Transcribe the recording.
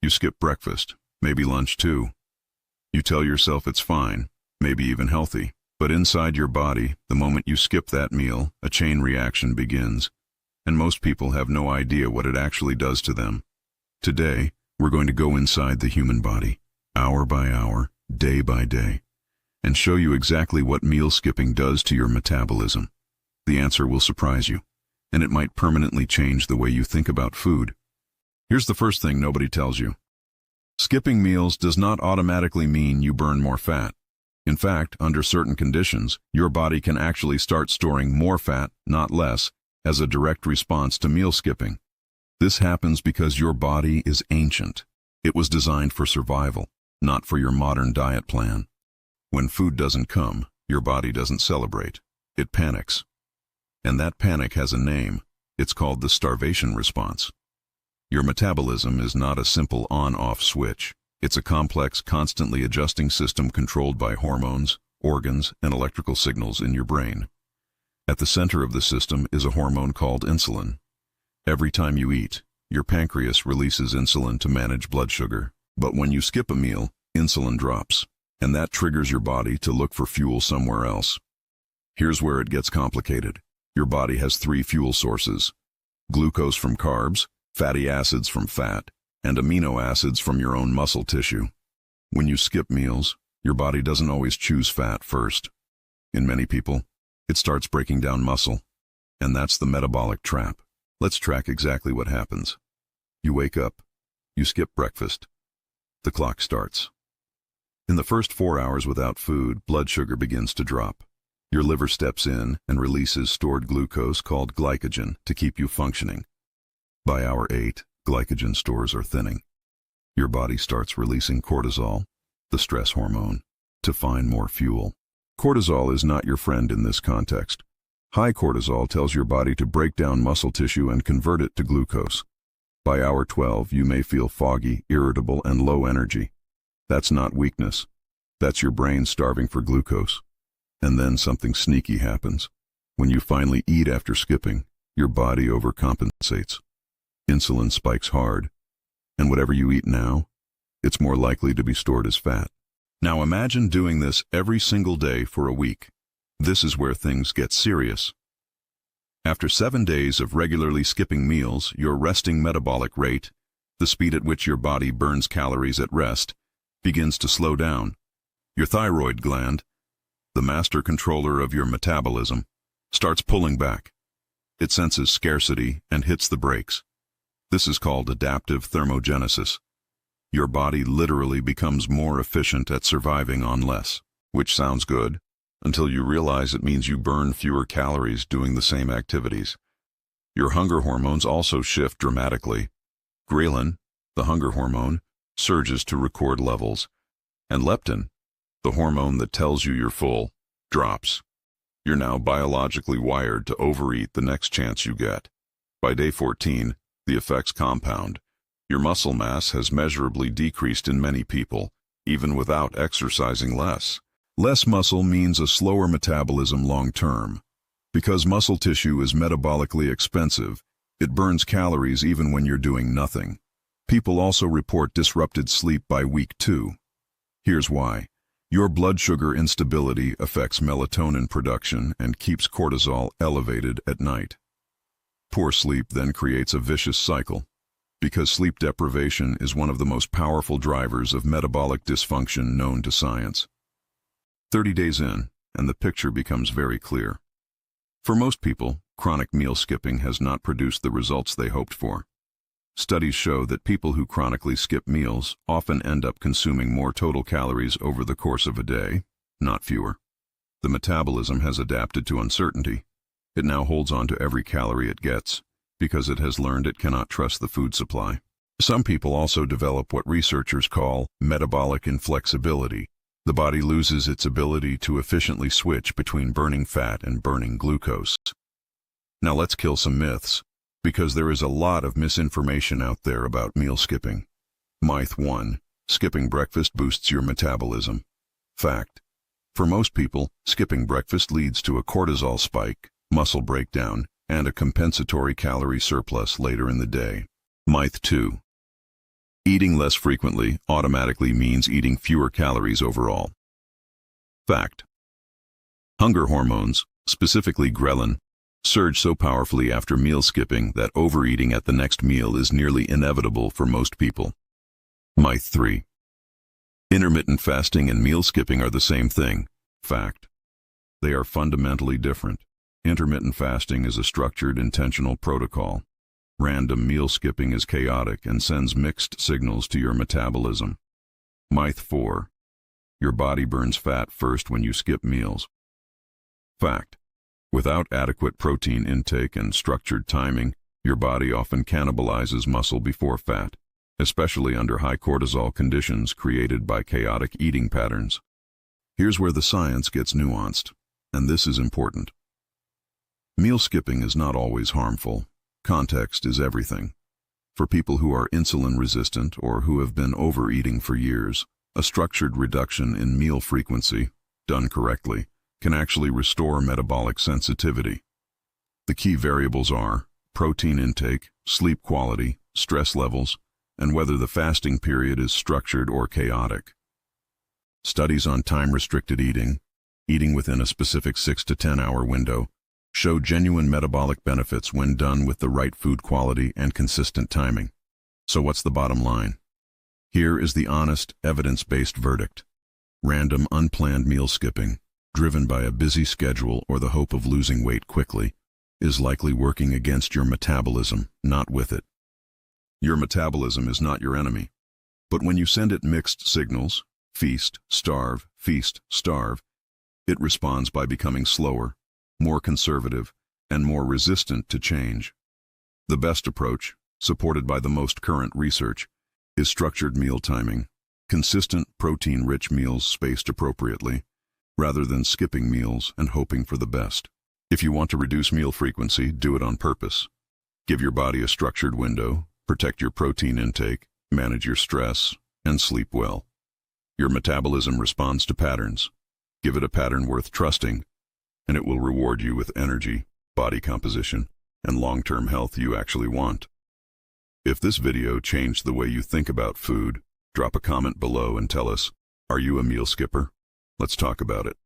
You skip breakfast, maybe lunch too. You tell yourself it's fine, maybe even healthy. But inside your body, the moment you skip that meal, a chain reaction begins. And most people have no idea what it actually does to them. Today, we're going to go inside the human body, hour by hour, day by day, and show you exactly what meal skipping does to your metabolism. The answer will surprise you, and it might permanently change the way you think about food. Here's the first thing nobody tells you. Skipping meals does not automatically mean you burn more fat. In fact, under certain conditions, your body can actually start storing more fat, not less, as a direct response to meal skipping. This happens because your body is ancient. It was designed for survival, not for your modern diet plan. When food doesn't come, your body doesn't celebrate. It panics. And that panic has a name. It's called the starvation response. Your metabolism is not a simple on-off switch. It's a complex, constantly adjusting system controlled by hormones, organs, and electrical signals in your brain. At the center of the system is a hormone called insulin. Every time you eat, your pancreas releases insulin to manage blood sugar. But when you skip a meal, insulin drops, and that triggers your body to look for fuel somewhere else. Here's where it gets complicated. Your body has 3 fuel sources: glucose from carbs, fatty acids from fat, and amino acids from your own muscle tissue. When you skip meals, your body doesn't always choose fat first. In many people, it starts breaking down muscle, and that's the metabolic trap. Let's track exactly what happens. You wake up, you skip breakfast. The clock starts. In the first 4 hours without food, blood sugar begins to drop. Your liver steps in and releases stored glucose called glycogen to keep you functioning. By hour 8, glycogen stores are thinning. Your body starts releasing cortisol, the stress hormone, to find more fuel. Cortisol is not your friend in this context. High cortisol tells your body to break down muscle tissue and convert it to glucose. By hour 12, you may feel foggy, irritable, and low energy. That's not weakness. That's your brain starving for glucose. And then something sneaky happens. When you finally eat after skipping, your body overcompensates. Insulin spikes hard, and whatever you eat now, it's more likely to be stored as fat. Now imagine doing this every single day for a week. This is where things get serious. After 7 days of regularly skipping meals, your resting metabolic rate, the speed at which your body burns calories at rest, begins to slow down. Your thyroid gland, the master controller of your metabolism, starts pulling back. It senses scarcity and hits the brakes. This is called adaptive thermogenesis. Your body literally becomes more efficient at surviving on less, which sounds good, until you realize it means you burn fewer calories doing the same activities. Your hunger hormones also shift dramatically. Ghrelin, the hunger hormone, surges to record levels, and leptin, the hormone that tells you you're full, drops. You're now biologically wired to overeat the next chance you get. By day 14, the effects compound. Your muscle mass has measurably decreased in many people, even without exercising less. Less muscle means a slower metabolism long term. Because muscle tissue is metabolically expensive, it burns calories even when you're doing nothing. People also report disrupted sleep by week 2. Here's why. Your blood sugar instability affects melatonin production and keeps cortisol elevated at night. Poor sleep then creates a vicious cycle, because sleep deprivation is one of the most powerful drivers of metabolic dysfunction known to science. 30 days in, and the picture becomes very clear. For most people, chronic meal skipping has not produced the results they hoped for. Studies show that people who chronically skip meals often end up consuming more total calories over the course of a day, not fewer. The metabolism has adapted to uncertainty. It now holds on to every calorie it gets, because it has learned it cannot trust the food supply. Some people also develop what researchers call metabolic inflexibility. The body loses its ability to efficiently switch between burning fat and burning glucose. Now let's kill some myths, because there is a lot of misinformation out there about meal skipping. Myth 1. Skipping breakfast boosts your metabolism. Fact. For most people, skipping breakfast leads to a cortisol spike, muscle breakdown, and a compensatory calorie surplus later in the day. Myth 2. Eating less frequently automatically means eating fewer calories overall. Fact: hunger hormones, specifically ghrelin, surge so powerfully after meal skipping that overeating at the next meal is nearly inevitable for most people. Myth 3. Intermittent fasting and meal skipping are the same thing. Fact: they are fundamentally different. Intermittent fasting is a structured, intentional protocol. Random meal skipping is chaotic and sends mixed signals to your metabolism. Myth 4. Your body burns fat first when you skip meals. Fact: without adequate protein intake and structured timing, your body often cannibalizes muscle before fat, especially under high cortisol conditions created by chaotic eating patterns. Here's where the science gets nuanced, and this is important. Meal skipping is not always harmful. Context is everything. For people who are insulin resistant or who have been overeating for years, a structured reduction in meal frequency, done correctly, can actually restore metabolic sensitivity. The key variables are protein intake, sleep quality, stress levels, and whether the fasting period is structured or chaotic. Studies on time-restricted eating, eating within a specific 6 to 10 hour window, show genuine metabolic benefits when done with the right food quality and consistent timing. So what's the bottom line? Here is the honest, evidence-based verdict. Random, unplanned meal skipping, driven by a busy schedule or the hope of losing weight quickly, is likely working against your metabolism, not with it. Your metabolism is not your enemy. But when you send it mixed signals, feast, starve, it responds by becoming slower, more conservative, and more resistant to change. The best approach, supported by the most current research, is structured meal timing, consistent protein-rich meals spaced appropriately, rather than skipping meals and hoping for the best. If you want to reduce meal frequency, do it on purpose. Give your body a structured window, protect your protein intake, manage your stress, and sleep well. Your metabolism responds to patterns. Give it a pattern worth trusting, and it will reward you with energy, body composition, and long-term health you actually want. If this video changed the way you think about food, drop a comment below and tell us, are you a meal skipper? Let's talk about it.